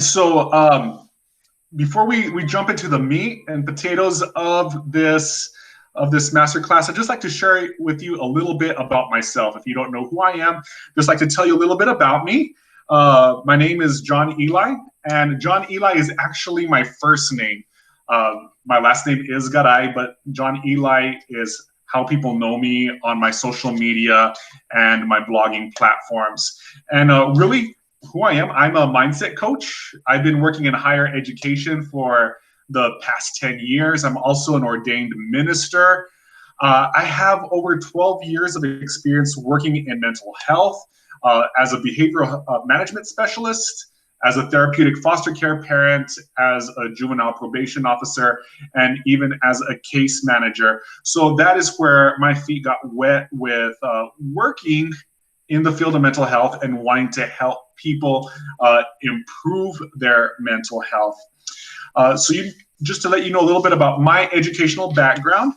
So before we jump into the meat and potatoes of this masterclass, I'd just like to share with you a little bit about myself. If you don't know who I am, just like to tell you a little bit about me. My name is John Eli, and John Eli is actually my first name. My last name is Garay, but John Eli is how people know me on my social media and my blogging platforms. And really, who I am, I'm a mindset coach. I've been working in higher education for the past 10 years. I'm also an ordained minister. I have over 12 years of experience working in mental health as a behavioral management specialist, as a therapeutic foster care parent, as a juvenile probation officer, and even as a case manager. So that is where my feet got wet with working in the field of mental health and wanting to help people improve their mental health. Just to let you know a little bit about my educational background,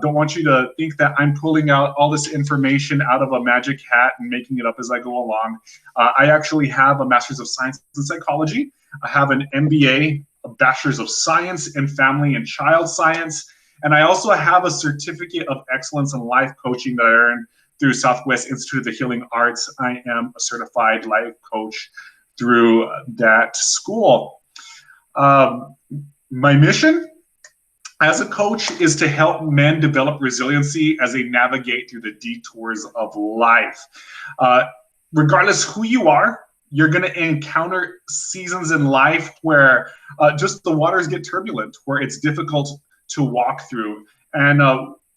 don't want you to think that I'm pulling out all this information out of a magic hat and making it up as I go along. I actually have a Master's of Science in Psychology. I have an MBA, a Bachelor's of Science in Family and Child Science. And I also have a Certificate of Excellence in Life Coaching that I earned through Southwest Institute of the Healing Arts. I am a certified life coach through that school. My mission as a coach is to help men develop resiliency as they navigate through the detours of life. Regardless who you are, you're going to encounter seasons in life where just the waters get turbulent, where it's difficult to walk through. And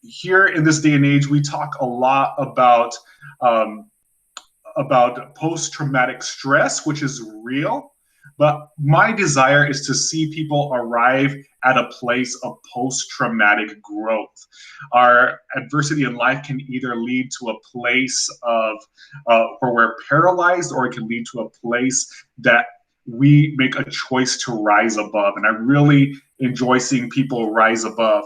here in this day and age, we talk a lot about post-traumatic stress, which is real. But my desire is to see people arrive at a place of post-traumatic growth. Our adversity in life can either lead to a place of where we're paralyzed, or it can lead to a place that we make a choice to rise above. And I really enjoy seeing people rise above.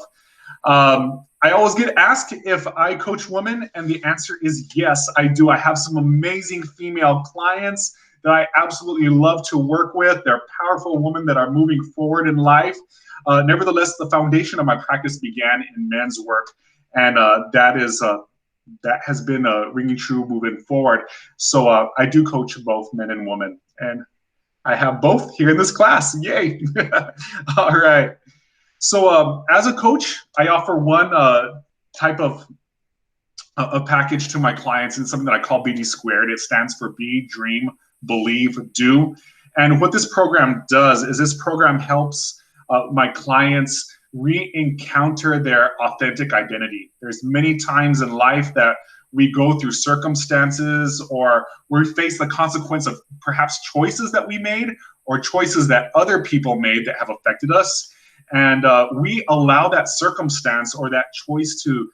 I always get asked if I coach women, and the answer is yes, I do. I have some amazing female clients that I absolutely love to work with. They're powerful women that are moving forward in life. Nevertheless, the foundation of my practice began in men's work, and that has been ringing true moving forward. So I do coach both men and women, and I have both here in this class. Yay! All right. So as a coach, I offer one type of a package to my clients, and something that I call BD squared. It stands for be, dream, believe, do. And what this program does is this program helps my clients re-encounter their authentic identity. There's many times in life that we go through circumstances, or we face the consequence of perhaps choices that we made, or choices that other people made that have affected us. And we allow that circumstance or that choice to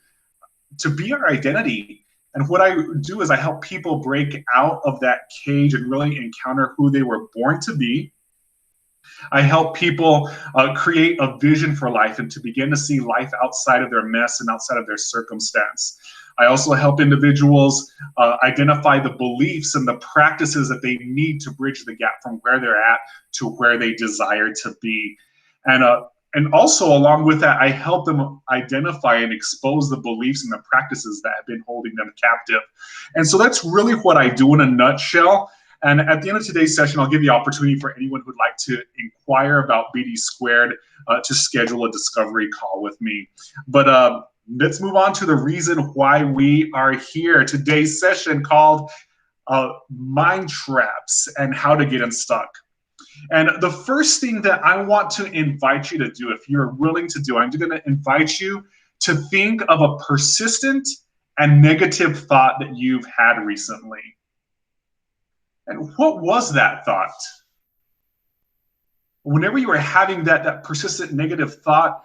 be our identity. And what I do is I help people break out of that cage and really encounter who they were born to be. I help people create a vision for life and to begin to see life outside of their mess and outside of their circumstance. I also help individuals identify the beliefs and the practices that they need to bridge the gap from where they're at to where they desire to be. And also, along with that, I help them identify and expose the beliefs and the practices that have been holding them captive. And so that's really what I do in a nutshell. And at the end of today's session, I'll give the opportunity for anyone who'd like to inquire about BD squared to schedule a discovery call with me. But let's move on to the reason why we are here. Today's session called Mind Traps and How to Get Unstuck. And the first thing that I want to invite you to do, if you're willing to do, I'm going to invite you to think of a persistent and negative thought that you've had recently. And what was that thought? Whenever you were having that persistent negative thought,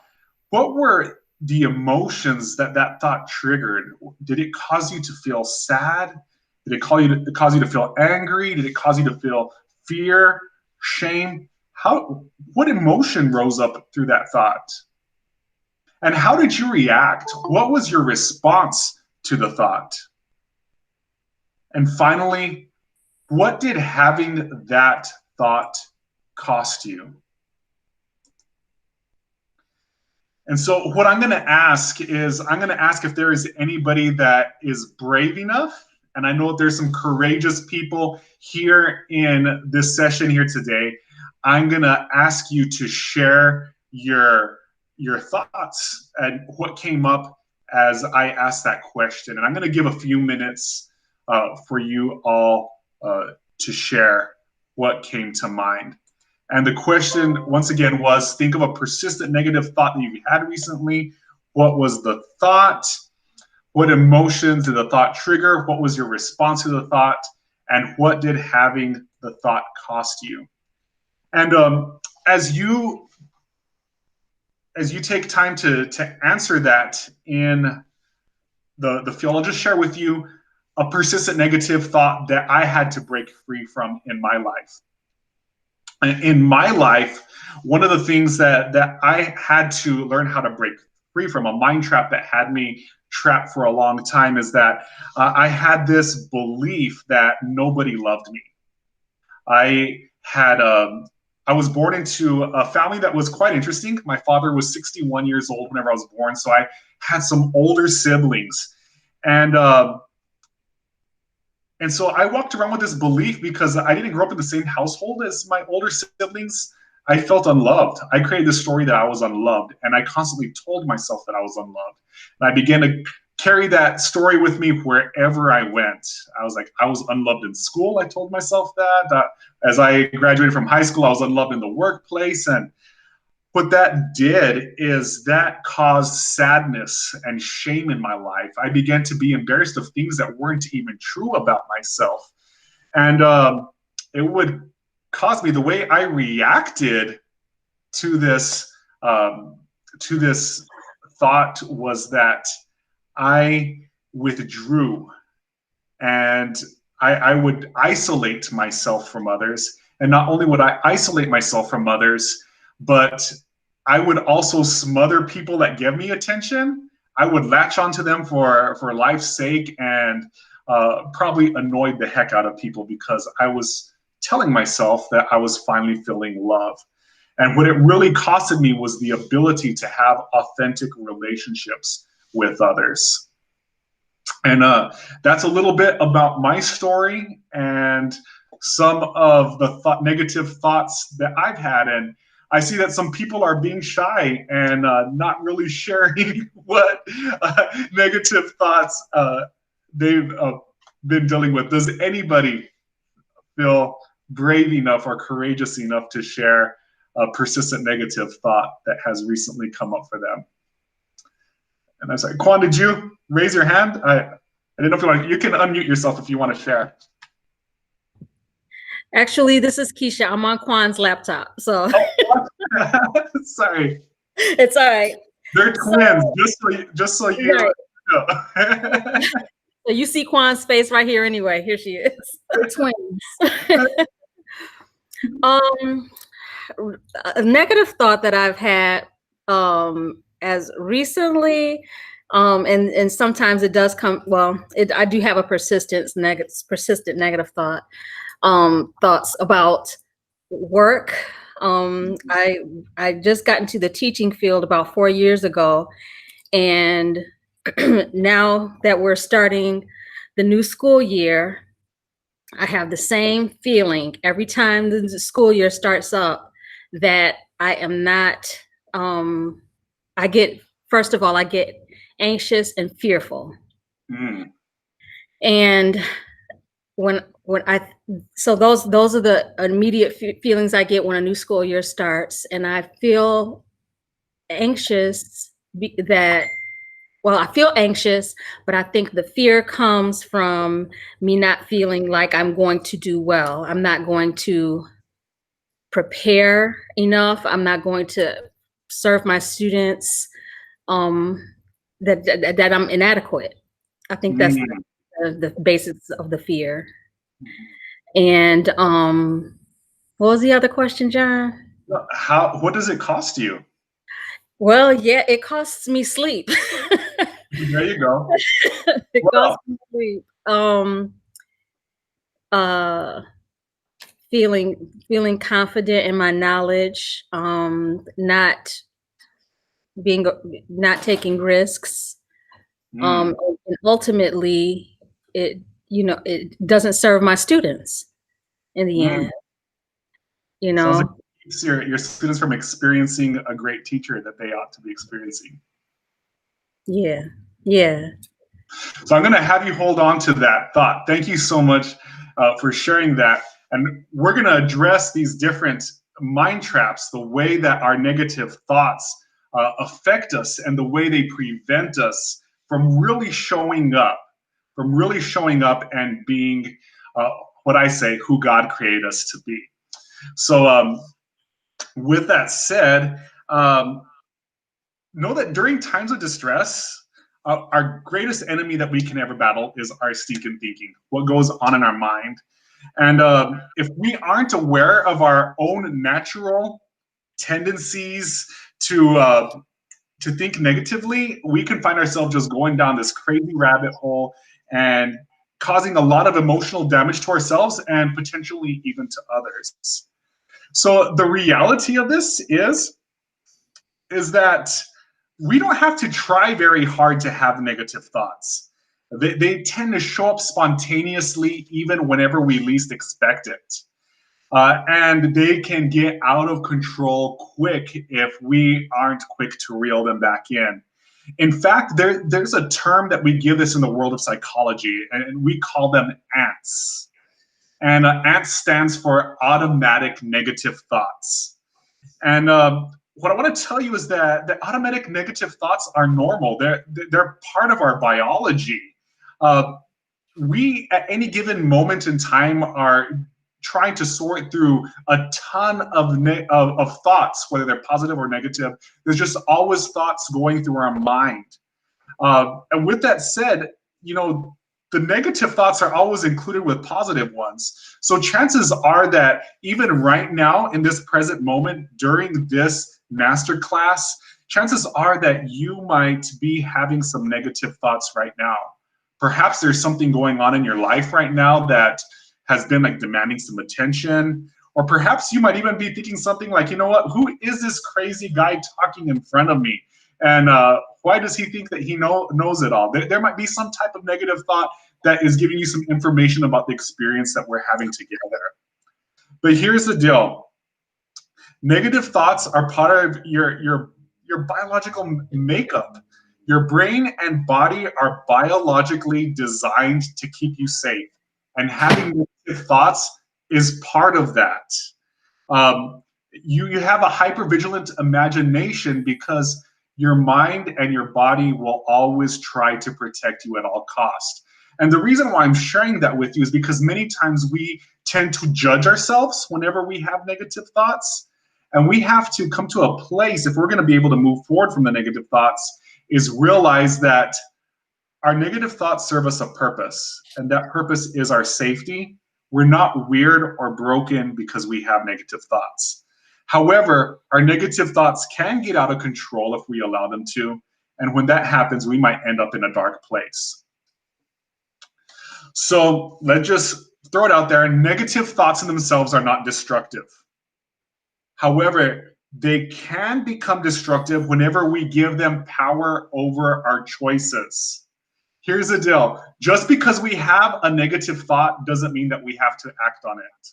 what were the emotions that thought triggered? Did it cause you to feel sad? Did it cause you to feel angry? Did it cause you to feel fear? Shame? What emotion rose up through that thought? And how did you react? What was your response to the thought? And finally, what did having that thought cost you? And so what I'm going to ask is, I'm going to ask if there is anybody that is brave enough, and I know that there's some courageous people here in this session here today. I'm going to ask you to share your thoughts and what came up as I asked that question. And I'm going to give a few minutes for you all to share what came to mind. And the question, once again, was think of a persistent negative thought that you've had recently. What was the thought? What emotions did the thought trigger? What was your response to the thought? And what did having the thought cost you? And as you take time to answer that in the field, I'll just share with you a persistent negative thought that I had to break free from in my life. In my life, one of the things that I had to learn how to break free from, a mind trap that had me trapped for a long time, is that I had this belief that nobody loved me. I was born into a family that was quite interesting. My father was 61 years old whenever I was born, so I had some older siblings. And so I walked around with this belief because I didn't grow up in the same household as my older siblings. I felt unloved. I created this story that I was unloved, and I constantly told myself that I was unloved. And I began to carry that story with me wherever I went. I was like, I was unloved in school. I told myself that. As I graduated from high school, I was unloved in the workplace. And what that did is that caused sadness and shame in my life. I began to be embarrassed of things that weren't even true about myself. And it would cause me, the way I reacted to this thought was that I withdrew, and I would isolate myself from others. And not only would I isolate myself from others, but I would also smother people that give me attention. I would latch onto them for life's sake, and probably annoyed the heck out of people because I was telling myself that I was finally feeling love. And what it really costed me was the ability to have authentic relationships with others. And that's a little bit about my story and some of the negative thoughts that I've had. And I see that some people are being shy and not really sharing what negative thoughts they've been dealing with. Does anybody feel brave enough or courageous enough to share a persistent negative thought that has recently come up for them? And I was like, Quan, did you raise your hand? I didn't know if you want to, you can unmute yourself if you want to share. Actually, this is Keisha. I'm on Quan's laptop, so. Sorry. It's all right. They're twins, just so you know. So you see Quan's face right here anyway. Here she is. They're twins. A negative thought that I've had as recently, and sometimes it does come, I do have a persistent negative thought, thoughts about work. I just got into the teaching field about 4 years ago, and now that we're starting the new school year, I have the same feeling every time the school year starts up that I am not, first of all, I get anxious and fearful. Mm. And so those are the immediate feelings I get when a new school year starts. And I feel anxious I feel anxious, but I think the fear comes from me not feeling like I'm going to do well. I'm not going to prepare enough. I'm not going to serve my students, that I'm inadequate. I think that's the basis of the fear. And what was the other question, John? What does it cost you? Well, yeah, it costs me sleep. There you go. It costs me sleep. feeling confident in my knowledge, not being not taking risks, and ultimately it it doesn't serve my students in the end. Sounds like it keeps your students from experiencing a great teacher that they ought to be experiencing. Yeah. So I'm going to have you hold on to that thought. Thank you so much for sharing that. And we're going to address these different mind traps, the way that our negative thoughts affect us and the way they prevent us from really showing up, and being what I say, who God created us to be. So with that said, know that during times of distress, our greatest enemy that we can ever battle is our stinking thinking, what goes on in our mind. And if we aren't aware of our own natural tendencies to think negatively, we can find ourselves just going down this crazy rabbit hole and causing a lot of emotional damage to ourselves and potentially even to others. So the reality of this is that we don't have to try very hard to have negative thoughts. They tend to show up spontaneously even whenever we least expect it. And they can get out of control quick if we aren't quick to reel them back in. In fact, there's a term that we give this in the world of psychology, and we call them ants. And ANTS stands for automatic negative thoughts. And what I want to tell you is that the automatic negative thoughts are normal. They're part of our biology. We, at any given moment in time, are trying to sort through a ton of thoughts, whether they're positive or negative. There's just always thoughts going through our mind. And with that said, the negative thoughts are always included with positive ones. So chances are that even right now, in this present moment, during this masterclass, chances are that you might be having some negative thoughts right now. Perhaps there's something going on in your life right now that has been like demanding some attention. Or perhaps you might even be thinking something like, you know what, who is this crazy guy talking in front of me? And why does he think that he knows it all? There might be some type of negative thought that is giving you some information about the experience that we're having together. But here's the deal. Negative thoughts are part of your biological makeup. Your brain and body are biologically designed to keep you safe. And having negative thoughts is part of that. You have a hypervigilant imagination because your mind and your body will always try to protect you at all costs. And the reason why I'm sharing that with you is because many times we tend to judge ourselves whenever we have negative thoughts. And we have to come to a place, if we're going to be able to move forward from the negative thoughts, is realize that our negative thoughts serve us a purpose. And that purpose is our safety. We're not weird or broken because we have negative thoughts. However, our negative thoughts can get out of control if we allow them to. And when that happens, we might end up in a dark place. So let's just throw it out there. Negative thoughts in themselves are not destructive. However, they can become destructive whenever we give them power over our choices. Here's the deal. Just because we have a negative thought doesn't mean that we have to act on it.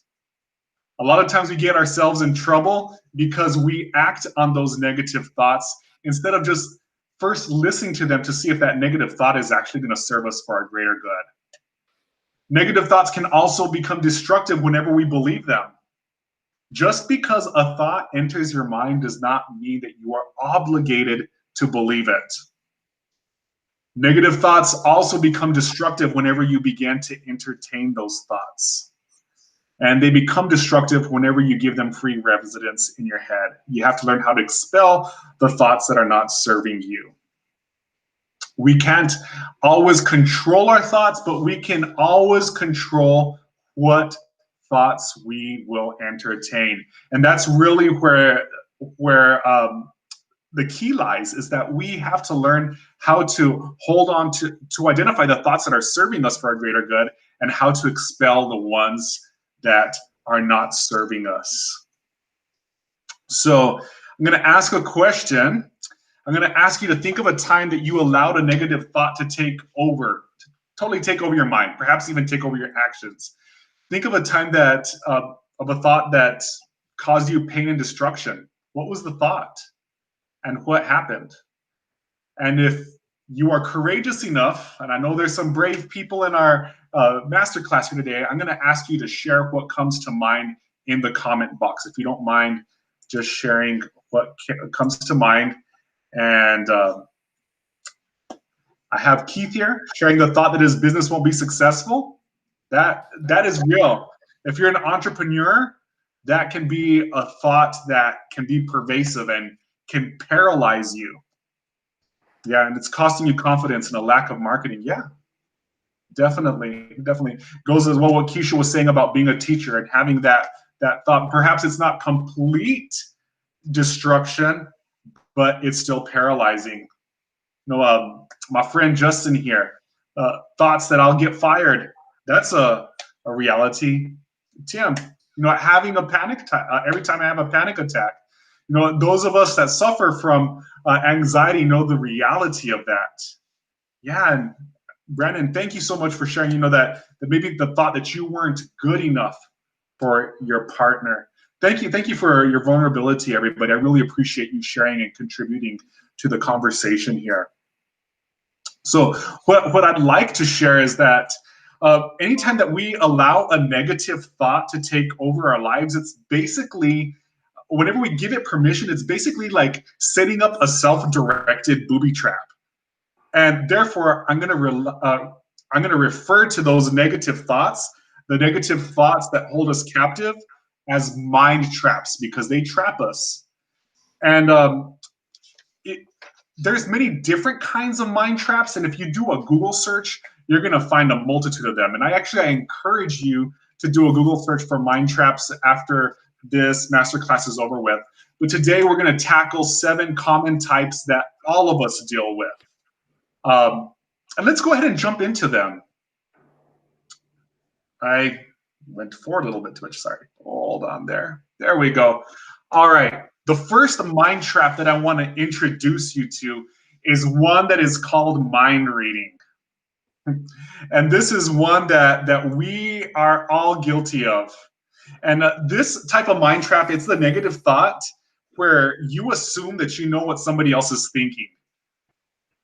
A lot of times we get ourselves in trouble because we act on those negative thoughts instead of just first listening to them to see if that negative thought is actually going to serve us for our greater good. Negative thoughts can also become destructive whenever we believe them. Just because a thought enters your mind does not mean that you are obligated to believe it. Negative thoughts also become destructive whenever you begin to entertain those thoughts. And they become destructive whenever you give them free residence in your head. You have to learn how to expel the thoughts that are not serving you. We can't always control our thoughts, but we can always control what thoughts we will entertain. And that's really where the key lies, is that we have to learn how to hold on to identify the thoughts that are serving us for our greater good and how to expel the ones that are not serving us. So I'm going to ask a question. I'm going to ask you to think of a time that you allowed a negative thought to take over, to totally take over your mind, perhaps even take over your actions. Think of a time that of a thought that caused you pain and destruction. What was the thought, and what happened? And if you are courageous enough, and I know there's some brave people in our masterclass here today, I'm going to ask you to share what comes to mind in the comment box. If you don't mind just sharing what comes to mind. And I have Keith here sharing the thought that his business won't be successful. That is real. If you're an entrepreneur, that can be a thought that can be pervasive and can paralyze you. Yeah, and it's costing you confidence and a lack of marketing. Yeah, definitely goes as well what Keisha was saying about being a teacher and having that thought. Perhaps it's not complete destruction, but it's still paralyzing. You know, my friend Justin here, thoughts that I'll get fired. That's a reality. Tim, you know, having a panic attack, every time I have a panic attack, you know, those of us that suffer from anxiety know the reality of that. Yeah, and Brandon, thank you so much for sharing, you know, that maybe the thought that you weren't good enough for your partner. Thank you for your vulnerability, everybody. I really appreciate you sharing and contributing to the conversation here. So what I'd like to share is that anytime that we allow a negative thought to take over our lives, it's basically, whenever we give it permission, it's basically like setting up a self-directed booby trap. And therefore, I'm going to refer to those negative thoughts, the negative thoughts that hold us captive, as mind traps, because they trap us. And there's many different kinds of mind traps, and if you do a Google search, you're going to find a multitude of them. And I encourage you to do a Google search for mind traps after this masterclass is over with. But today we're going to tackle 7 common types that all of us deal with. And let's go ahead and jump into them. I went forward a little bit too much, sorry. Hold on there. There we go. All right. The first mind trap that I want to introduce you to is one that is called mind reading. And this is one that we are all guilty of. And this type of mind trap, it's the negative thought where you assume that you know what somebody else is thinking.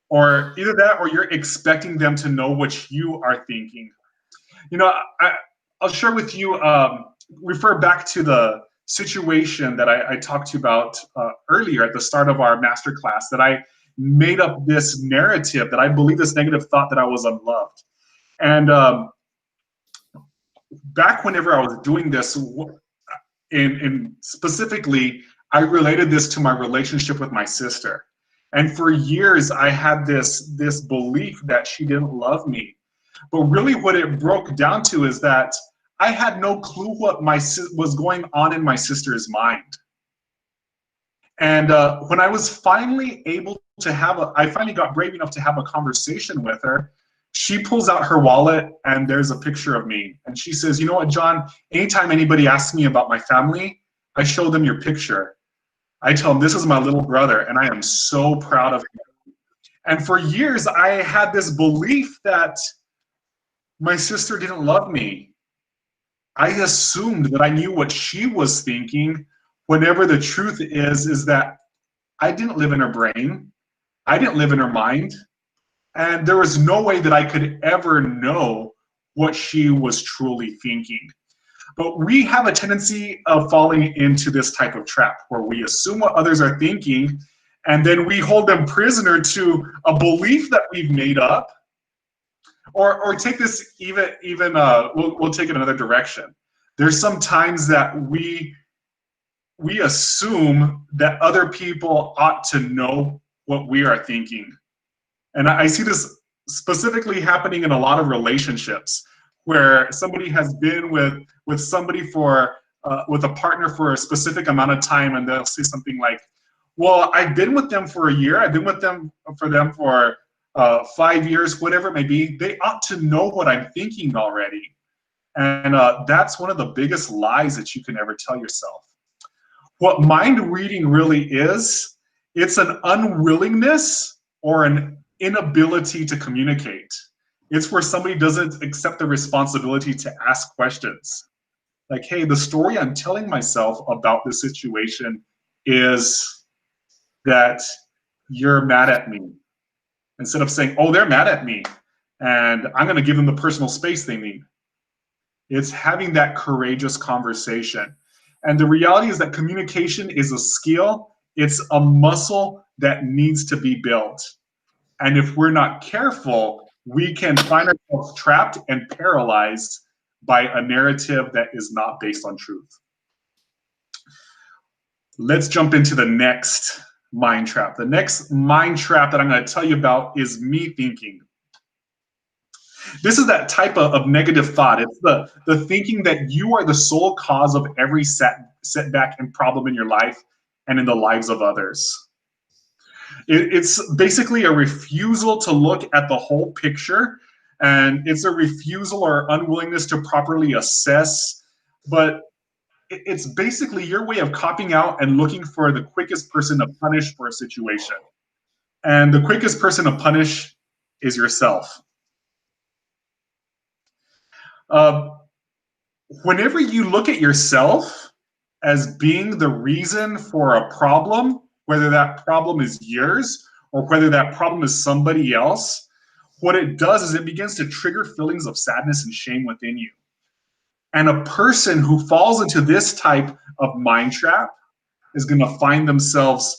Or either that, or you're expecting them to know what you are thinking. You know, I'll share with you, refer back to the situation that I talked to you about earlier at the start of our masterclass, that I made up this narrative that I believe, this negative thought that I was unloved. And back whenever I was doing this, in specifically, I related this to my relationship with my sister. And for years, I had this belief that she didn't love me. But really what it broke down to is that I had no clue what was going on in my sister's mind. And when I was finally able to I finally got brave enough to have a conversation with her, she pulls out her wallet and there's a picture of me. And she says, you know what, John, anytime anybody asks me about my family, I show them your picture. I tell them, this is my little brother, and I am so proud of him. And for years, I had this belief that my sister didn't love me. I assumed that I knew what she was thinking, whenever the truth is that I didn't live in her brain. I didn't live in her mind. And there was no way that I could ever know what she was truly thinking. But we have a tendency of falling into this type of trap where we assume what others are thinking, and then we hold them prisoner to a belief that we've made up. Or take this even we'll take it another direction. There's some times that we assume that other people ought to know what we are thinking. And I see this specifically happening in a lot of relationships, where somebody has been with somebody for with a partner for a specific amount of time, and they'll say something like, well, I've been with them for a year, I've been with them for 5 years, whatever it may be. They ought to know what I'm thinking already. And that's one of the biggest lies that you can ever tell yourself. What mind reading really is, it's an unwillingness or an inability to communicate. It's where somebody doesn't accept the responsibility to ask questions. Like, hey, the story I'm telling myself about this situation is that you're mad at me. Instead of saying, oh, they're mad at me, and I'm going to give them the personal space they need. It's having that courageous conversation. And the reality is that communication is a skill. It's a muscle that needs to be built. And if we're not careful, we can find ourselves trapped and paralyzed by a narrative that is not based on truth. Let's jump into the next mind trap. The next mind trap that I'm going to tell you about is me thinking. This is that type of negative thought. It's the thinking that you are the sole cause of every setback and problem in your life and in the lives of others. It's basically a refusal to look at the whole picture, and it's a refusal or unwillingness to properly assess, but it's basically your way of copying out and looking for the quickest person to punish for a situation. And the quickest person to punish is yourself. Whenever you look at yourself as being the reason for a problem, whether that problem is yours or whether that problem is somebody else, what it does is it begins to trigger feelings of sadness and shame within you. And a person who falls into this type of mind trap is going to find themselves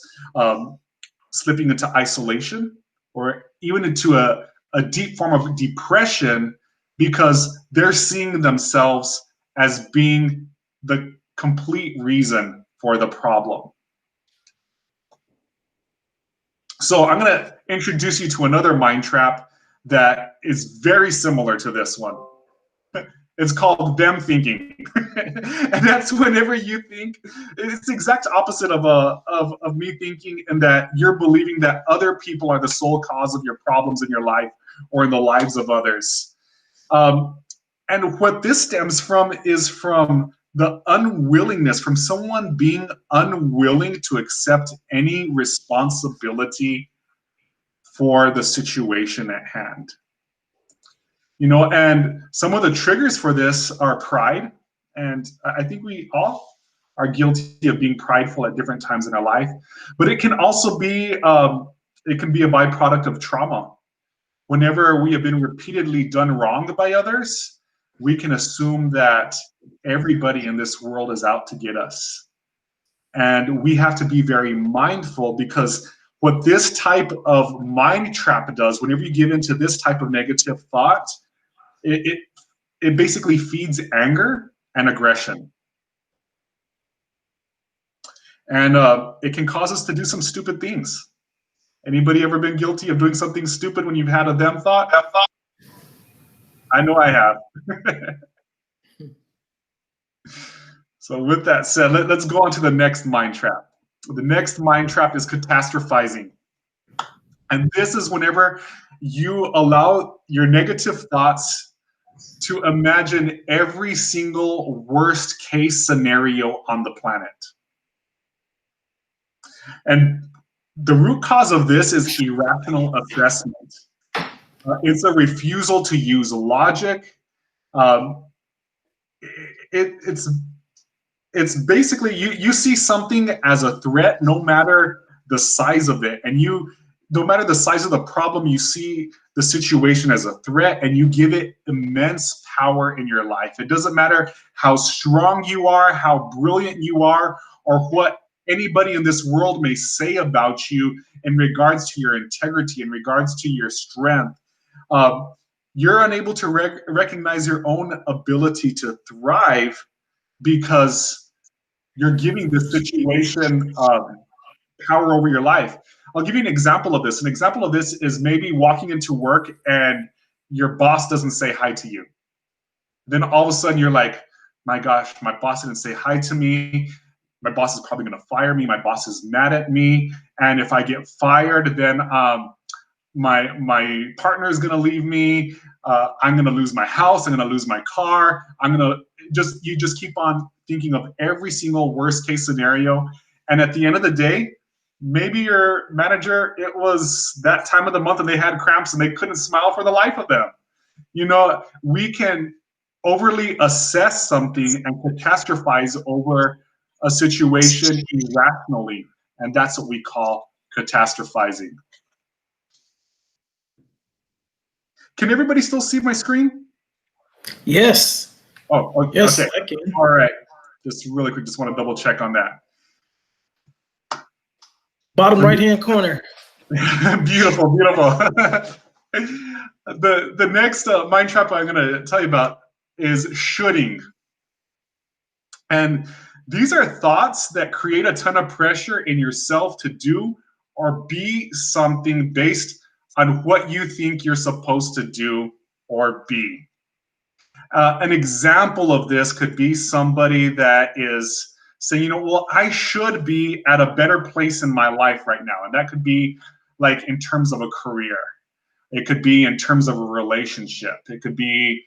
slipping into isolation or even into a deep form of depression because they're seeing themselves as being the complete reason for the problem. So I'm going to introduce you to another mind trap that is very similar to this one. It's called them thinking. And that's whenever you think, it's the exact opposite of me thinking, and that you're believing that other people are the sole cause of your problems in your life or in the lives of others. And what this stems from is from the unwillingness, from someone being unwilling to accept any responsibility for the situation at hand. You know, and some of the triggers for this are pride. And I think we all are guilty of being prideful at different times in our life. But it can also be, it can be a byproduct of trauma. Whenever we have been repeatedly done wrong by others, we can assume that everybody in this world is out to get us. And we have to be very mindful, because what this type of mind trap does, whenever you get into this type of negative thought, it basically feeds anger and aggression. And it can cause us to do some stupid things. Anybody ever been guilty of doing something stupid when you've had a them thought? I know I have. So with that said, let's go on to the next mind trap. The next mind trap is catastrophizing. And this is whenever you allow your negative thoughts to imagine every single worst case scenario on the planet. And the root cause of this is irrational assessment. It's a refusal to use logic. It's basically you see something as a threat, no matter the size of it, and no matter the size of the problem, you see the situation as a threat, and you give it immense power in your life. It doesn't matter how strong you are, how brilliant you are, or what anybody in this world may say about you in regards to your integrity, in regards to your strength. You're unable to recognize your own ability to thrive because you're giving the situation power over your life. I'll give you an example of this. An example of this is maybe walking into work and your boss doesn't say hi to you. Then all of a sudden you're like, my gosh, my boss didn't say hi to me. My boss is probably going to fire me. My boss is mad at me. And if I get fired, then my partner is going to leave me. I'm going to lose my house. I'm going to lose my car. You just keep on thinking of every single worst case scenario. And at the end of the day, maybe your manager, it was that time of the month and they had cramps and they couldn't smile for the life of them. You know, we can overly assess something and catastrophize over a situation irrationally. And that's what we call catastrophizing. Can everybody still see my screen? Yes. Oh, okay. Yes, Okay. I can. All right. Just really quick, just want to double check on that. Bottom right-hand corner. Beautiful, beautiful. The next mind trap I'm going to tell you about is shoulding. And these are thoughts that create a ton of pressure in yourself to do or be something based on what you think you're supposed to do or be. An example of this could be somebody that is saying, you know, well, I should be at a better place in my life right now. And that could be like in terms of a career. It could be in terms of a relationship. It could be,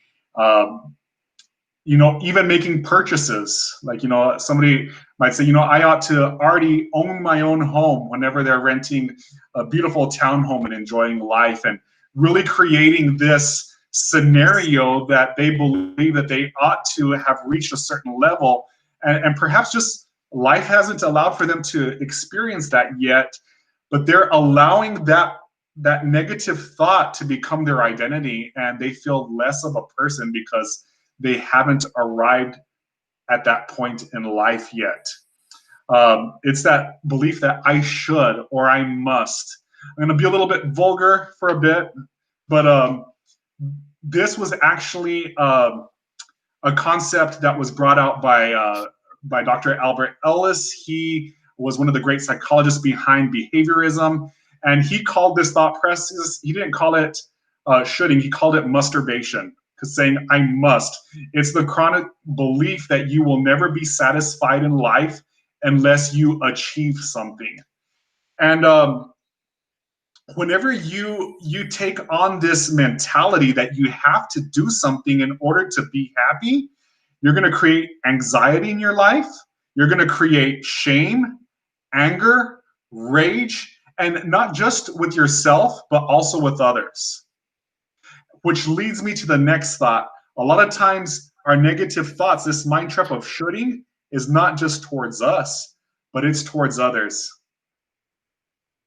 you know, even making purchases. Like, you know, somebody might say, you know, I ought to already own my own home whenever they're renting a beautiful townhome and enjoying life, and really creating this scenario that they believe that they ought to have reached a certain level, and perhaps just life hasn't allowed for them to experience that yet, but they're allowing that negative thought to become their identity, and they feel less of a person because they haven't arrived at that point in life yet. It's that belief that I should or I must. I'm going to be a little bit vulgar for a bit, but this was actually a concept that was brought out by Dr. Albert Ellis. He was one of the great psychologists behind behaviorism, and he called this thought process, he didn't call it shoulding, he called it masturbation. Because saying I must, it's the chronic belief that you will never be satisfied in life unless you achieve something. And whenever you take on this mentality that you have to do something in order to be happy, you're going to create anxiety in your life. You're going to create shame, anger, rage, and not just with yourself, but also with others. Which leads me to the next thought. A lot of times our negative thoughts, this mind trap of shoulding, is not just towards us, but it's towards others.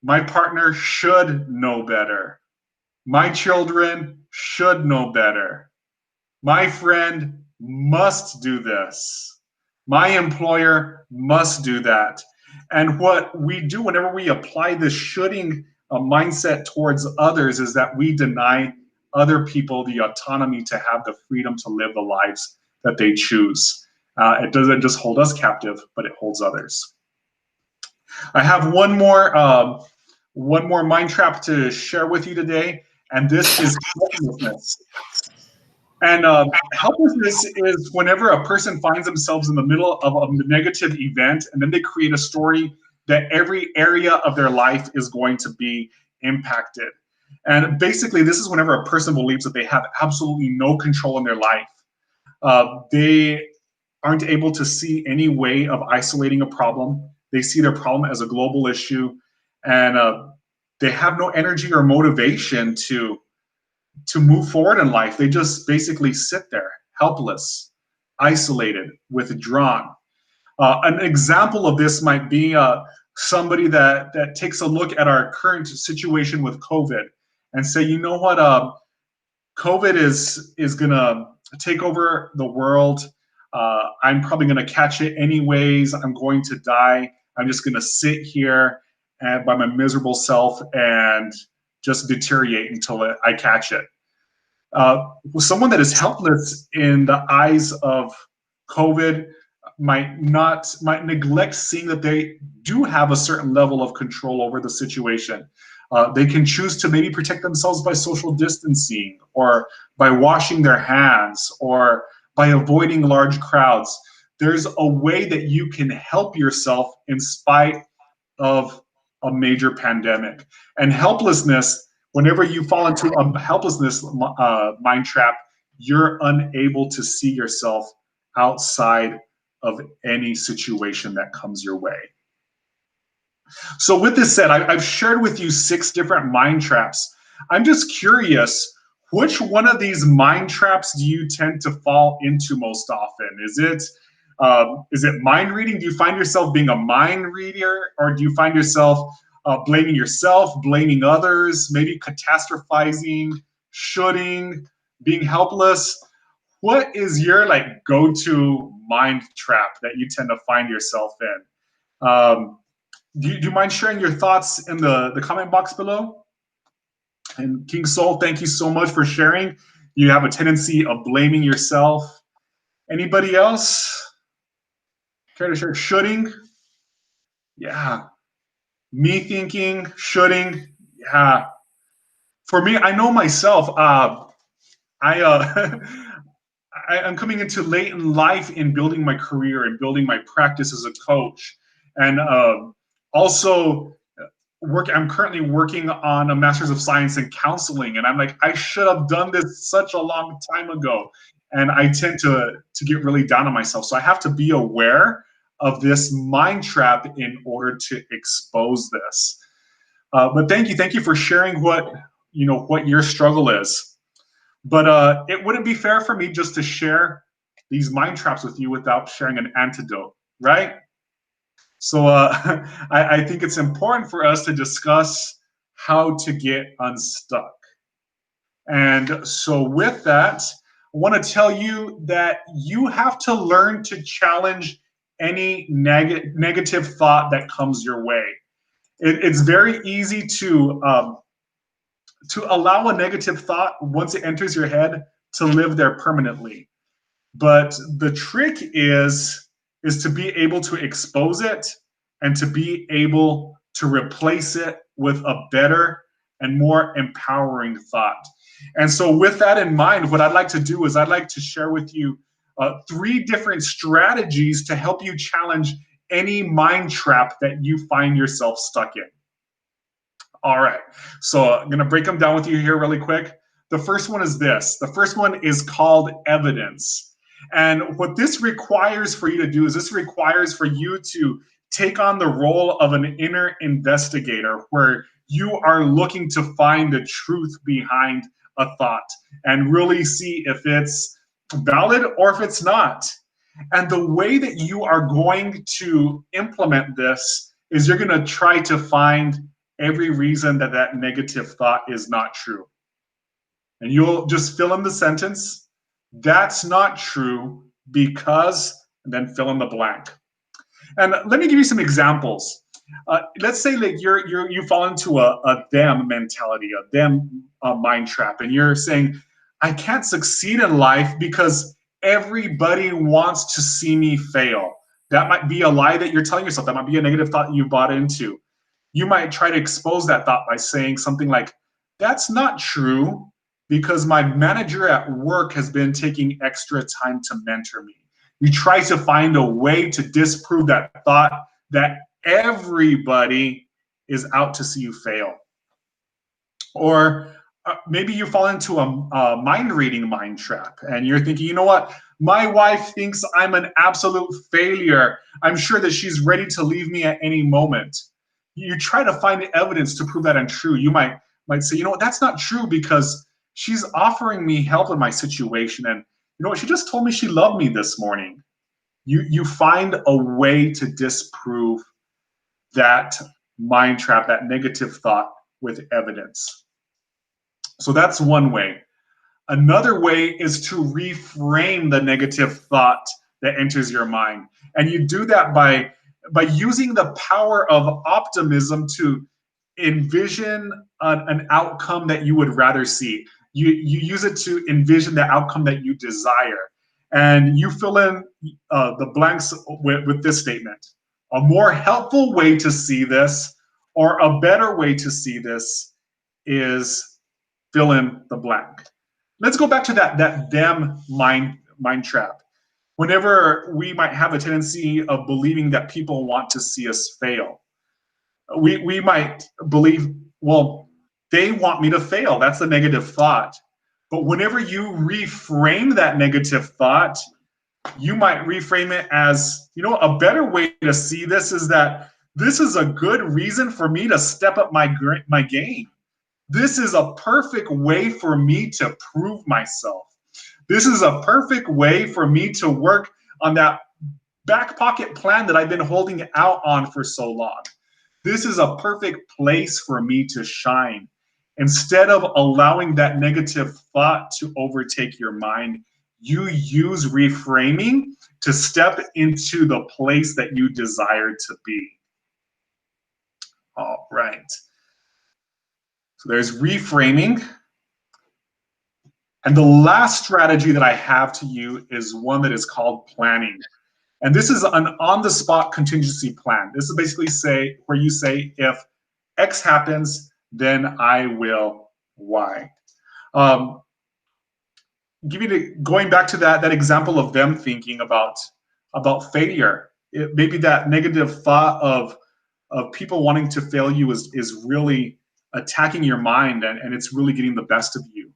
My partner should know better. My children should know better. My friend must do this. My employer must do that. And what we do whenever we apply this shoulding mindset towards others is that we deny other people the autonomy to have the freedom to live the lives that they choose. It doesn't just hold us captive, but it holds others. I have one more mind trap to share with you today, and this is hopelessness. And helplessness is whenever a person finds themselves in the middle of a negative event, and then they create a story that every area of their life is going to be impacted. And basically, this is whenever a person believes that they have absolutely no control in their life. They aren't able to see any way of isolating a problem. They see their problem as a global issue, and they have no energy or motivation to move forward in life. They just basically sit there, helpless, isolated, withdrawn. An example of this might be somebody that takes a look at our current situation with COVID and say, you know what, COVID is gonna take over the world. I'm probably gonna catch it anyways. I'm going to die. I'm just gonna sit here by my miserable self and just deteriorate until I catch it. Someone that is helpless in the eyes of COVID might neglect seeing that they do have a certain level of control over the situation. They can choose to maybe protect themselves by social distancing, or by washing their hands, or by avoiding large crowds. There's a way that you can help yourself in spite of a major pandemic. And helplessness, Whenever you fall into a helplessness mind trap, you're unable to see yourself outside of any situation that comes your way. So with this said, I've shared with you 6 different mind traps. I'm just curious, which one of these mind traps do you tend to fall into most often? Is it mind reading? Do you find yourself being a mind reader, or do you find yourself blaming yourself, blaming others, maybe catastrophizing, shoulding, being helpless? What is your like go-to mind trap that you tend to find yourself in? Do you mind sharing your thoughts in the comment box below? And King Soul, thank you so much for sharing. You have a tendency of blaming yourself. Anybody else care to share? Shoulding? Yeah. Me thinking, shoulding? Yeah. For me, I know myself. I'm coming into late in life in building my career and building my practice as a coach, and also I'm currently working on a master's of science in counseling, and I'm like, I should have done this such a long time ago. And I tend to get really down on myself. So I have to be aware of this mind trap in order to expose this. But thank you for sharing what your struggle is. But it wouldn't be fair for me just to share these mind traps with you without sharing an antidote, right? So I think it's important for us to discuss how to get unstuck. And so with that, I want to tell you that you have to learn to challenge any negative thought that comes your way. It's very easy to allow a negative thought, once it enters your head, to live there permanently. But the trick is to be able to expose it and to be able to replace it with a better and more empowering thought. And so with that in mind, what I'd like to do is I'd like to share with you 3 different strategies to help you challenge any mind trap that you find yourself stuck in. All right, so I'm gonna break them down with you here really quick. The first one is this. The first one is called evidence. And what this requires for you to do is this requires for you to take on the role of an inner investigator, where you are looking to find the truth behind a thought and really see if it's valid or if it's not. And the way that you are going to implement this is you're going to try to find every reason that that negative thought is not true. And you'll just fill in the sentence, that's not true because, and then fill in the blank. And let me give you some examples. Let's say that you fall into a them mentality, a them mind trap, and you're saying, I can't succeed in life because everybody wants to see me fail. That might be a lie that you're telling yourself. That might be a negative thought you bought into. You might try to expose that thought by saying something like, that's not true because my manager at work has been taking extra time to mentor me. You try to find a way to disprove that thought that everybody is out to see you fail. Or maybe you fall into a mind reading mind trap and you're thinking, you know what? My wife thinks I'm an absolute failure. I'm sure that she's ready to leave me at any moment. You try to find evidence to prove that untrue. You might say, you know what, that's not true because she's offering me help in my situation. And you know what, she just told me she loved me this morning. You find a way to disprove that mind trap, that negative thought with evidence. So that's one way. Another way is to reframe the negative thought that enters your mind. And you do that by using the power of optimism to envision an outcome that you would rather see. You use it to envision the outcome that you desire. And you fill in the blanks with this statement. A more helpful way to see this, or a better way to see this, is fill in the blank. Let's go back to that them mind trap. Whenever we might have a tendency of believing that people want to see us fail, we might believe, well, they want me to fail. That's the negative thought. But whenever you reframe that negative thought, you might reframe it as, you know, a better way to see this is that this is a good reason for me to step up my game. This is a perfect way for me to prove myself. This is a perfect way for me to work on that back pocket plan that I've been holding out on for so long. This is a perfect place for me to shine. Instead of allowing that negative thought to overtake your mind, you use reframing to step into the place that you desire to be. All right. So there's reframing. And the last strategy that I have to you is one that is called planning. And this is an on-the-spot contingency plan. This is basically where you say, if X happens, then I will Y. Going back to that example of them thinking about failure. Maybe that negative thought of people wanting to fail you is really attacking your mind, and it's really getting the best of you.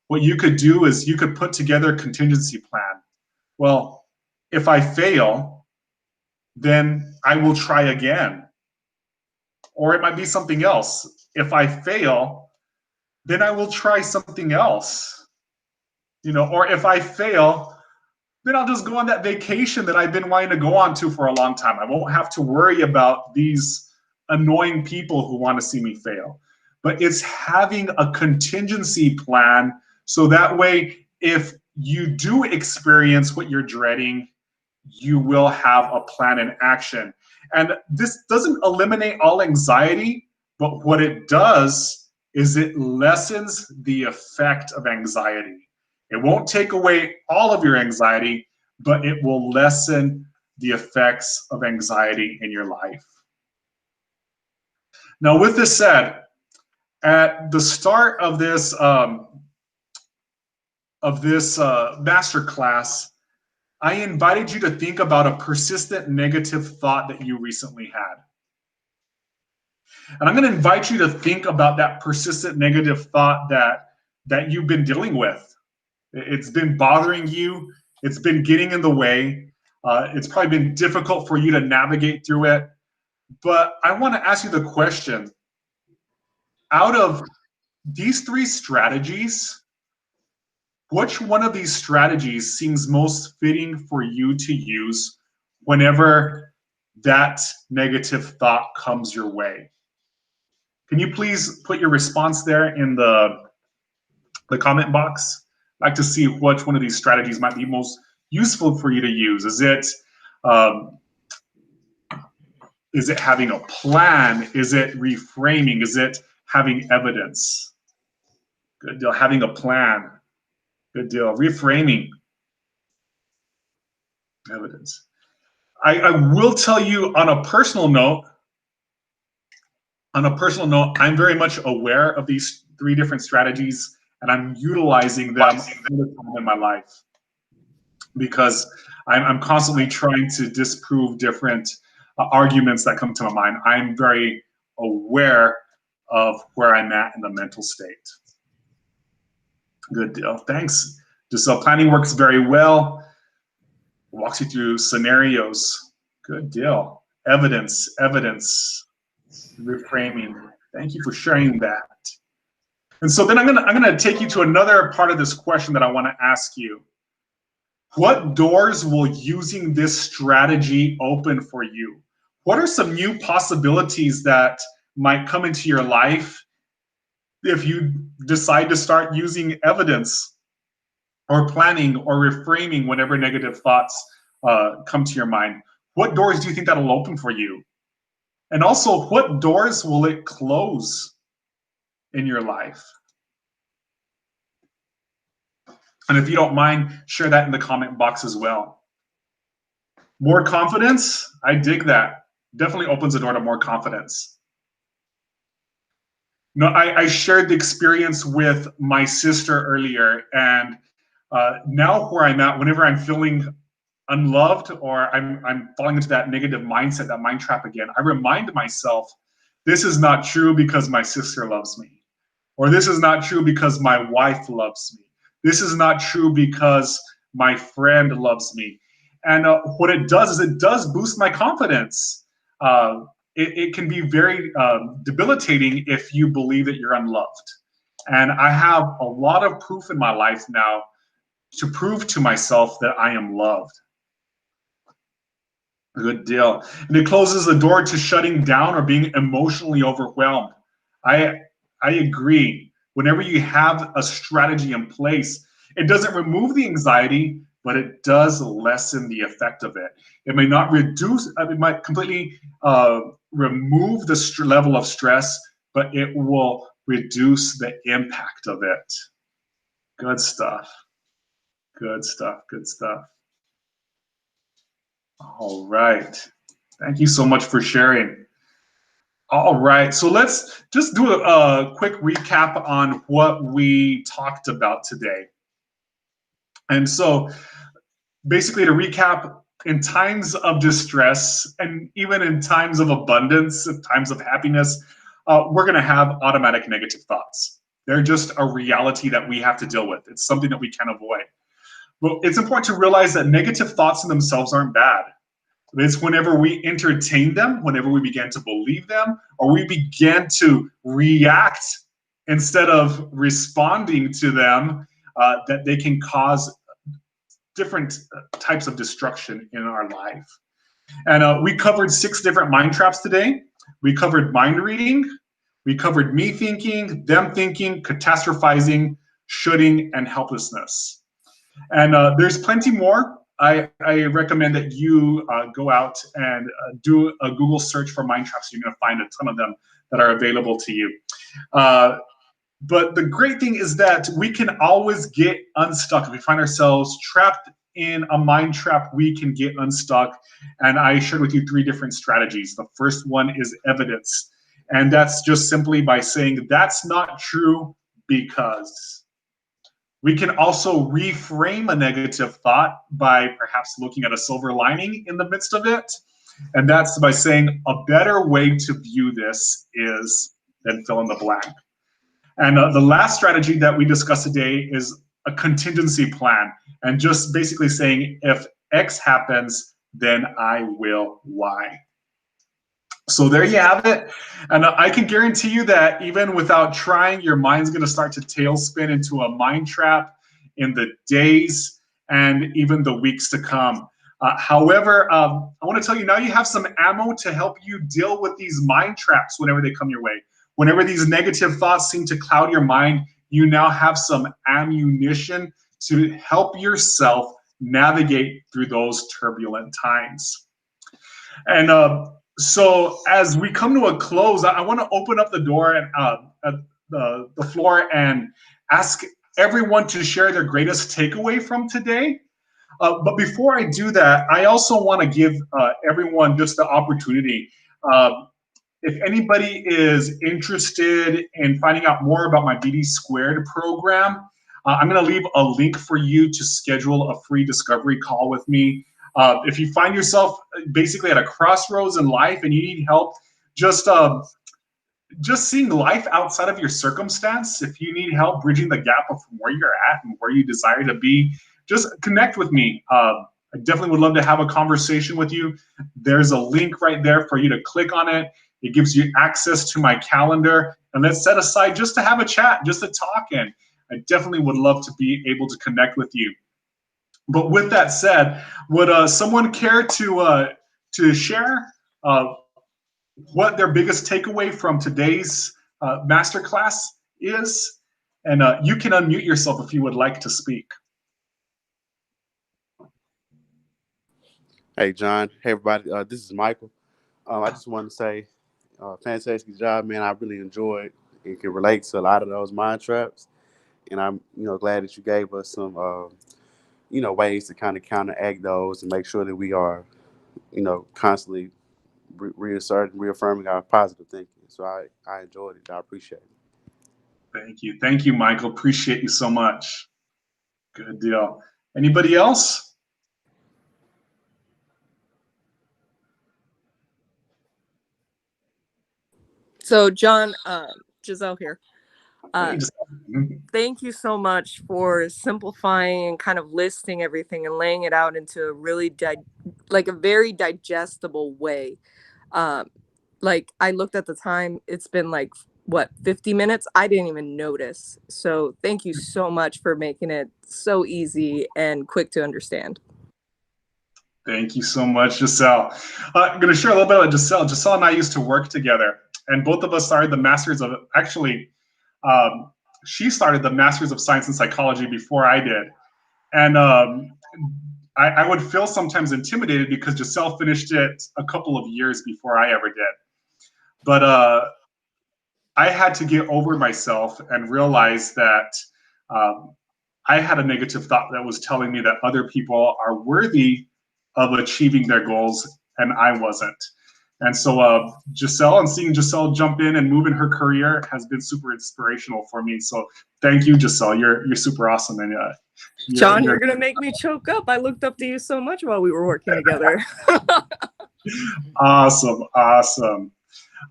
What you could do is you could put together a contingency plan. Well, if I fail, then I will try again. Or it might be something else. If I fail, then I will try something else. You know, or if I fail, then I'll just go on that vacation that I've been wanting to go on to for a long time. I won't have to worry about these annoying people who want to see me fail. But it's having a contingency plan, so that way, if you do experience what you're dreading, you will have a plan in action. And this doesn't eliminate all anxiety, but what it does is it lessens the effect of anxiety. It won't take away all of your anxiety, but it will lessen the effects of anxiety in your life. Now, with this said, at the start of this masterclass, I invited you to think about a persistent negative thought that you recently had. And I'm going to invite you to think about that persistent negative thought that you've been dealing with. It's been bothering you. It's been getting in the way. It's probably been difficult for you to navigate through it. But I want to ask you the question, out of these three strategies, which one of these strategies seems most fitting for you to use whenever that negative thought comes your way? Can you please put your response there in the comment box? I'd like to see which one of these strategies might be most useful for you to use. Is it having a plan? Is it reframing? Is it having evidence? Good deal. Having a plan. Good deal. Reframing. Evidence. I will tell you on a personal note, I'm very much aware of these three different strategies, and I'm utilizing them all the time in my life because I'm constantly trying to disprove different arguments that come to my mind. I'm very aware of where I'm at in the mental state. Good deal. Thanks. So planning works very well. Walks you through scenarios. Good deal. Evidence. Reframing. Thank you for sharing that. And so then I'm gonna take you to another part of this question that I want to ask you. What doors will using this strategy open for you? What are some new possibilities that might come into your life if you decide to start using evidence or planning or reframing whenever negative thoughts come to your mind? What doors do you think that'll open for you? And also, what doors will it close in your life? And if you don't mind, share that in the comment box as well. More confidence, I dig that. Definitely opens the door to more confidence. No, I shared the experience with my sister earlier, and now where I'm at, whenever I'm feeling unloved or I'm falling into that negative mindset, that mind trap again, I remind myself, this is not true because my sister loves me. Or this is not true because my wife loves me. This is not true because my friend loves me. And what it does is it does boost my confidence. It can be very debilitating if you believe that you're unloved. And I have a lot of proof in my life now to prove to myself that I am loved. Good deal. And it closes the door to shutting down or being emotionally overwhelmed. I I agree. Whenever you have a strategy in place, it doesn't remove the anxiety, but it does lessen the effect of it. It may not reduce, it might completely remove the level of stress, but it will reduce the impact of it. Good stuff. Good stuff. Good stuff. All right. Thank you so much for sharing. All right, so let's just do a quick recap on what we talked about today. And so basically to recap, in times of distress and even in times of abundance, in times of happiness, we're gonna have automatic negative thoughts. They're just a reality that we have to deal with. It's something that we can't avoid. But it's important to realize that negative thoughts in themselves aren't bad. It's whenever we entertain them, whenever we begin to believe them, or we begin to react instead of responding to them, that they can cause different types of destruction in our life. And we covered 6 different mind traps today. We covered mind reading, we covered me thinking, them thinking, catastrophizing, shoulding, and helplessness. And there's plenty more. I recommend that you go out and do a Google search for mind traps. You're going to find a ton of them that are available to you. But the great thing is that we can always get unstuck. If we find ourselves trapped in a mind trap, we can get unstuck. And I shared with you 3 different strategies. The first one is evidence. And that's just simply by saying, that's not true because. We can also reframe a negative thought by perhaps looking at a silver lining in the midst of it. And that's by saying a better way to view this is, then fill in the blank. And the last strategy that we discussed today is a contingency plan. And just basically saying, if X happens, then I will Y. So there you have it. And I can guarantee you that even without trying, your mind's going to start to tailspin into a mind trap in the days and even the weeks to come. However, I want to tell you now you have some ammo to help you deal with these mind traps whenever they come your way. Whenever these negative thoughts seem to cloud your mind, you now have some ammunition to help yourself navigate through those turbulent times. And so as we come to a close, I want to open up the door and the floor and ask everyone to share their greatest takeaway from today. But before I do that, I also want to give everyone just the opportunity. If anybody is interested in finding out more about my BD Squared program, I'm going to leave a link for you to schedule a free discovery call with me. If you find yourself basically at a crossroads in life and you need help, just seeing life outside of your circumstance, if you need help bridging the gap of where you're at and where you desire to be, just connect with me. I definitely would love to have a conversation with you. There's a link right there for you to click on it. It gives you access to my calendar, and let's set aside just to have a chat, just to talk. And I definitely would love to be able to connect with you. But with that said, would someone care to share what their biggest takeaway from today's masterclass is? And you can unmute yourself if you would like to speak. Hey, John. Hey, everybody. This is Michael. I just want to say, fantastic job, man. I really enjoyed and can relate to a lot of those mind traps. And I'm, glad that you gave us some, ways to kind of counteract those and make sure that we are, constantly reasserting, reaffirming our positive thinking. So I enjoyed it. I appreciate it. Thank you. Thank you, Michael. Appreciate you so much. Good deal. Anybody else? So, John, Giselle here. Hey, Thank you so much for simplifying and kind of listing everything and laying it out into a really like a very digestible way. Like I looked at the time, it's been like what, 50 minutes? I didn't even notice. So thank you so much for making it so easy and quick to understand. Thank you so much, Giselle. I'm going to share a little bit about Giselle. Giselle and I used to work together, and both of us started the Masters of, actually, she started the Masters of Science in Psychology before I did. And I would feel sometimes intimidated because Giselle finished it a couple of years before I ever did. But I had to get over myself and realize that I had a negative thought that was telling me that other people are worthy of achieving their goals and I wasn't. And so Giselle, and seeing Giselle jump in and move in her career has been super inspirational for me. So thank you, Giselle. You're super awesome. And John, you're going to make me choke up. I looked up to you so much while we were working together. Awesome. Awesome.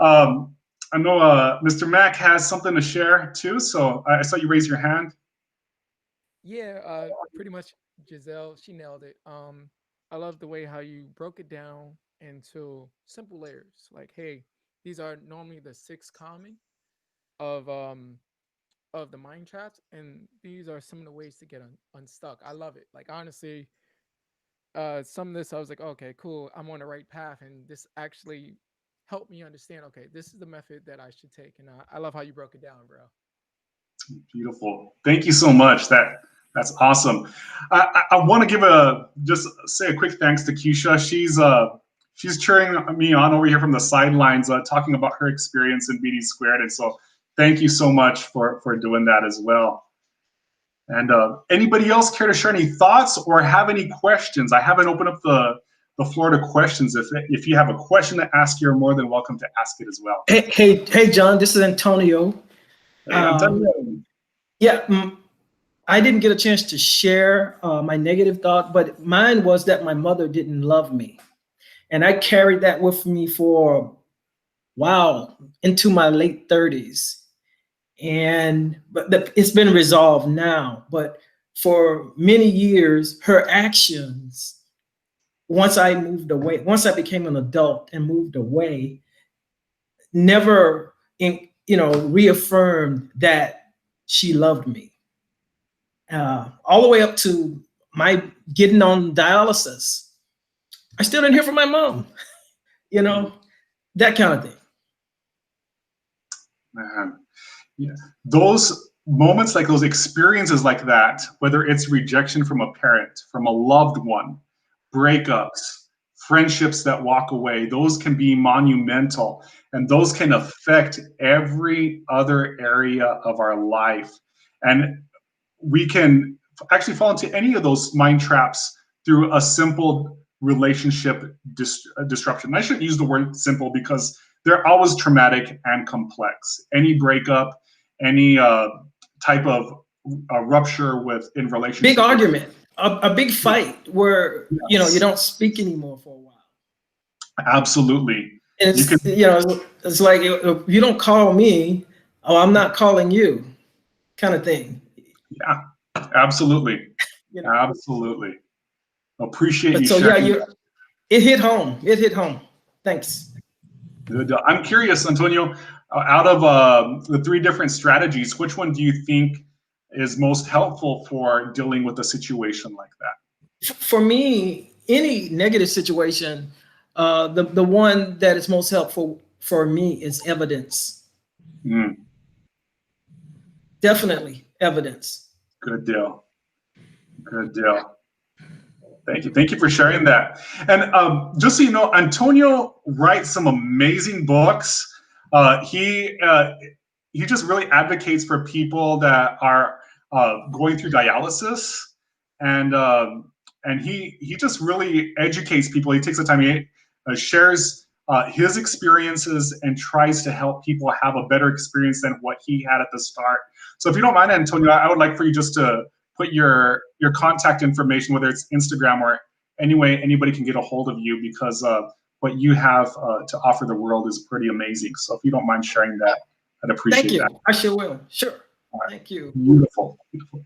I know Mr. Mack has something to share too. So I saw you raise your hand. Yeah, pretty much Giselle, she nailed it. I love the way how you broke it down into simple layers. Like, hey, these are normally the 6 common of the mind traps, and these are some of the ways to get unstuck. I love it. Like honestly, some of this I was like, okay, cool, I'm on the right path, and this actually helped me understand. Okay, this is the method that I should take, and I love how you broke it down, bro. Beautiful. Thank you so much. That's awesome. I want to just say a quick thanks to Keisha. She's cheering me on over here from the sidelines, talking about her experience in BD Squared. And so thank you so much for doing that as well. And anybody else care to share any thoughts or have any questions? I haven't opened up the floor to questions. If you have a question to ask, you're more than welcome to ask it as well. Hey, John, this is Antonio. Hey, Antonio. Yeah, I didn't get a chance to share my negative thought, but mine was that my mother didn't love me. And I carried that with me for, wow, into my late 30s. But it's been resolved now. But for many years, her actions, once I became an adult and moved away, never, reaffirmed that she loved me. All the way up to my getting on dialysis. I still didn't hear from my mom, that kind of thing. Man, yeah. Those moments, like those experiences like that, whether it's rejection from a parent, from a loved one, breakups, friendships that walk away, those can be monumental, and those can affect every other area of our life. And we can actually fall into any of those mind traps through a simple relationship disruption. I shouldn't use the word simple because they're always traumatic and complex. Any breakup, any type of rupture in relationship. Big argument, a big fight where, yes. You don't speak anymore for a while. Absolutely. And it's like, if you don't call me, I'm not calling you, kind of thing. Yeah, absolutely. Absolutely. Appreciate you so sharing. Yeah, it hit home. It hit home. Thanks. Good. I'm curious, Antonio, out of the 3 different strategies, which one do you think is most helpful for dealing with a situation like that? For me, any negative situation, the one that is most helpful for me is evidence. Definitely evidence. Good deal. Good deal. Thank you. Thank you for sharing that. And just so you know, Antonio writes some amazing books. He just really advocates for people that are going through dialysis, and he just really educates people. He takes the time. He shares his experiences and tries to help people have a better experience than what he had at the start. So if you don't mind, Antonio, I would like for you just to put your contact information, whether it's Instagram or any way anybody can get a hold of you, because what you have to offer the world is pretty amazing. So if you don't mind sharing that, I'd appreciate Thank you. that. I sure will. Sure. Thank you. Beautiful. Beautiful.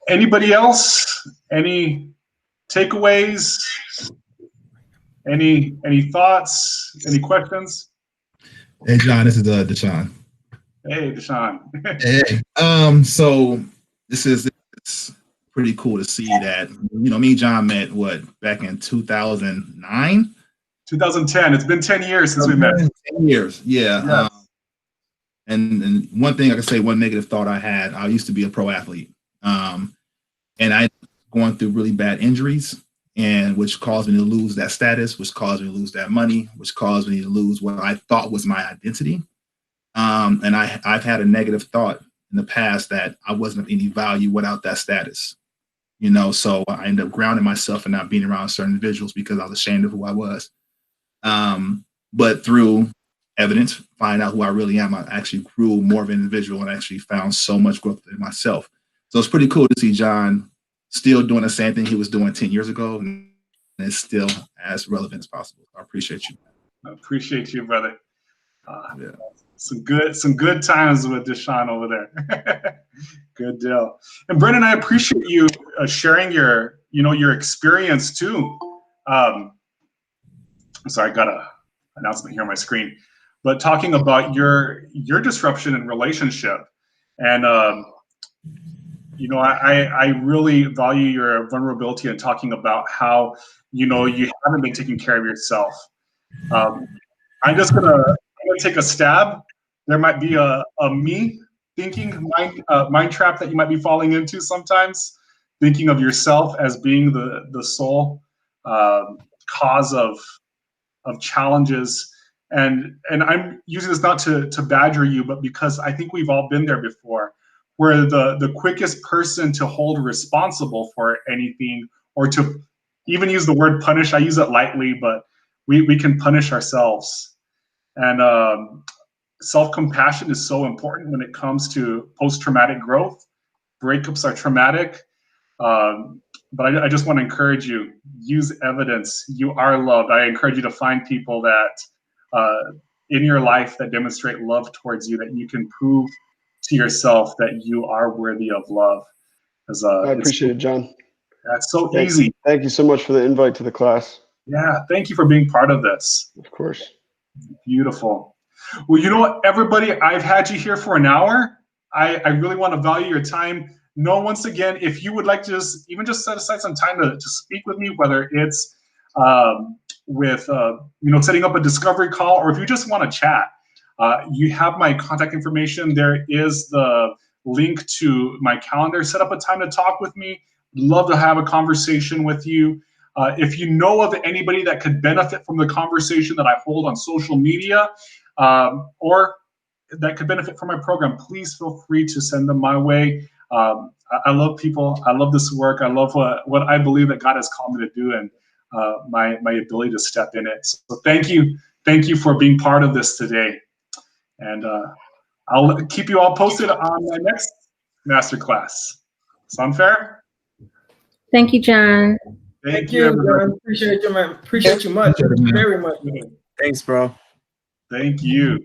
Anybody else? Any takeaways? Any thoughts? Any questions? Hey, John, this is Deshaun. Hey, Deshaun. Hey, so it's pretty cool to see that, me and John met back in 2009? 2010. It's been 10 years since we met. 10 years, yeah. Yes. And one thing I can say, one negative thought I had, I used to be a pro athlete. And I going through really bad injuries, and which caused me to lose that status, which caused me to lose that money, which caused me to lose what I thought was my identity. And I've had a negative thought in the past that I wasn't of any value without that status. So I ended up grounding myself and not being around certain individuals because I was ashamed of who I was. But through evidence, find out who I really am, I actually grew more of an individual and actually found so much growth in myself. So it's pretty cool to see John still doing the same thing he was doing 10 years ago, and it's still as relevant as possible. I appreciate you. I appreciate you, brother. Yeah. Some good times with Deshaun over there. Good deal. And Brendan, I appreciate you sharing your experience too. Sorry, I got an announcement here on my screen, but talking about your disruption in relationship, and I really value your vulnerability in talking about how you haven't been taking care of yourself. I'm gonna take a stab. There might be a me thinking mind trap that you might be falling into sometimes, thinking of yourself as being the sole cause of challenges. And I'm using this not to badger you, but because I think we've all been there before, where the quickest person to hold responsible for anything, or to even use the word punish, I use it lightly, but we can punish ourselves. And self-compassion is so important when it comes to post-traumatic growth. Breakups are traumatic, but I just want to encourage you, use evidence. You are loved. I encourage you to find people that in your life that demonstrate love towards you, that you can prove to yourself that you are worthy of love. I appreciate it, John. That's so easy. Thank you so much for the invite to the class. Yeah, thank you for being part of this. Of course. Beautiful. Well, you know what, everybody, I've had you here for an hour. I really want to value your time. Know once again, if you would like to just set aside some time to speak with me, whether it's with setting up a discovery call, or if you just want to chat, you have my contact information. There is the link to my calendar. Set up a time to talk with me. Love to have a conversation with you. If you know of anybody that could benefit from the conversation that I hold on social media, or that could benefit from my program, please feel free to send them my way. I love people. I love this work. I love what I believe that God has called me to do, and my ability to step in it. So thank you for being part of this today. And I'll keep you all posted on my next masterclass. Sound fair? Thank you, John. Thank you, everybody. John. Appreciate you, man. Appreciate you much. Very much. Thanks, bro. Thank you.